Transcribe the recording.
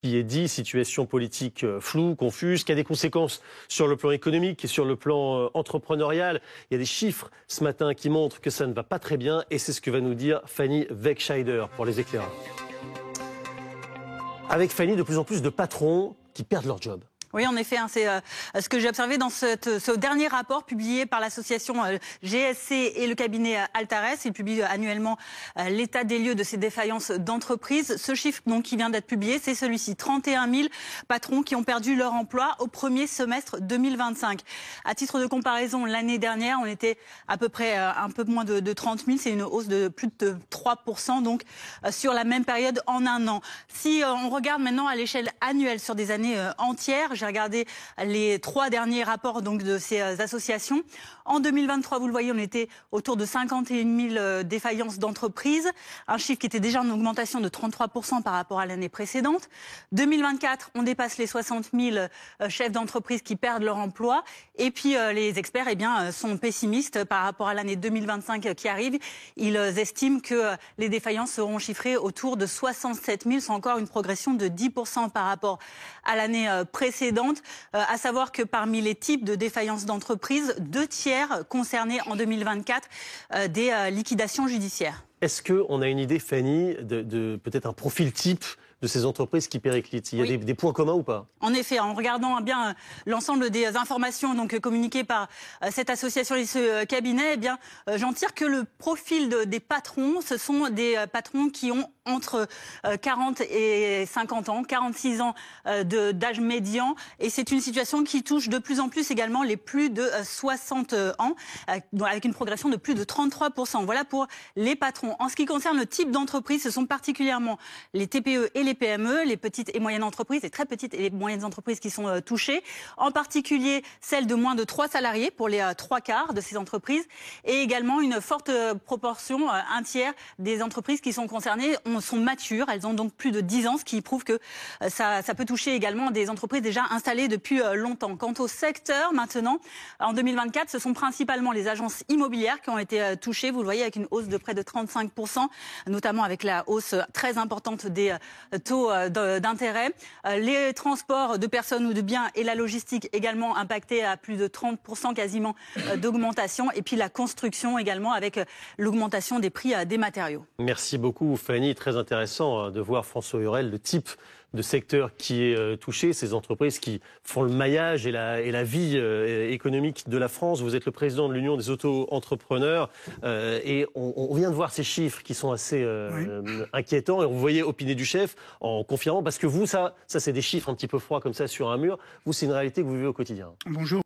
qui est dit, situation politique floue, confuse, qui a des conséquences sur le plan économique et sur le plan entrepreneurial. Il y a des chiffres ce matin qui montrent que ça ne va pas très bien et c'est ce que va nous dire Fanny Wegscheider pour les éclaireurs. Avec Fanny, de plus en plus de patrons qui perdent leur job. Oui, en effet, c'est ce que j'ai observé dans ce dernier rapport publié par l'association GSC et le cabinet Altares. Ils publient annuellement l'état des lieux de ces défaillances d'entreprises. Ce chiffre donc, qui vient d'être publié, c'est celui-ci. 31 000 patrons qui ont perdu leur emploi au premier semestre 2025. À titre de comparaison, l'année dernière, on était à peu près un peu moins de 30 000. C'est une hausse de plus de 3% donc, sur la même période en un an. Si on regarde maintenant à l'échelle annuelle sur des années entières, j'ai regardé les 3 derniers rapports donc, de ces associations. En 2023, vous le voyez, on était autour de 51 000 défaillances d'entreprises, un chiffre qui était déjà en augmentation de 33% par rapport à l'année précédente. 2024, on dépasse les 60 000 chefs d'entreprise qui perdent leur emploi. Et puis les experts sont pessimistes par rapport à l'année 2025 qui arrive. Ils estiment que les défaillances seront chiffrées autour de 67 000, c'est encore une progression de 10% par rapport à l'année précédente. À savoir que parmi les types de défaillances d'entreprise, 2 tiers concernés en 2024 des liquidations judiciaires. Est-ce qu'on a une idée, Fanny, de peut-être un profil type de ces entreprises qui périclitent? Il y a des points communs ou pas? En effet, en regardant bien l'ensemble des informations donc communiquées par cette association et ce cabinet, j'en tire que le profil des patrons, ce sont des patrons qui ont entre 40 et 50 ans, 46 ans d'âge médian. Et c'est une situation qui touche de plus en plus également les plus de 60 ans, avec une progression de plus de 33%. Voilà pour les patrons. En ce qui concerne le type d'entreprise, ce sont particulièrement les TPE et les PME, les petites et moyennes entreprises, les très petites et les moyennes entreprises qui sont touchées. En particulier celles de moins de 3 salariés pour les 3/4 de ces entreprises. Et également une forte proportion, un tiers des entreprises qui sont concernées sont matures, elles ont donc plus de 10 ans, ce qui prouve que ça peut toucher également des entreprises déjà installées depuis longtemps. Quant au secteur, maintenant, en 2024, ce sont principalement les agences immobilières qui ont été touchées, vous le voyez, avec une hausse de près de 35%, notamment avec la hausse très importante des taux d'intérêt. Les transports de personnes ou de biens et la logistique également impactés à plus de 30% quasiment d'augmentation. Et puis la construction également avec l'augmentation des prix des matériaux. Merci beaucoup Fanny, très intéressant de voir François Hurel, le type de secteur qui est touché, ces entreprises qui font le maillage et la vie économique de la France. Vous êtes le président de l'Union des auto-entrepreneurs et on vient de voir ces chiffres qui sont assez inquiétants et on vous voyait opiner du chef en confirmant, parce que vous, ça c'est des chiffres un petit peu froids comme ça sur un mur, vous c'est une réalité que vous vivez au quotidien. Bonjour.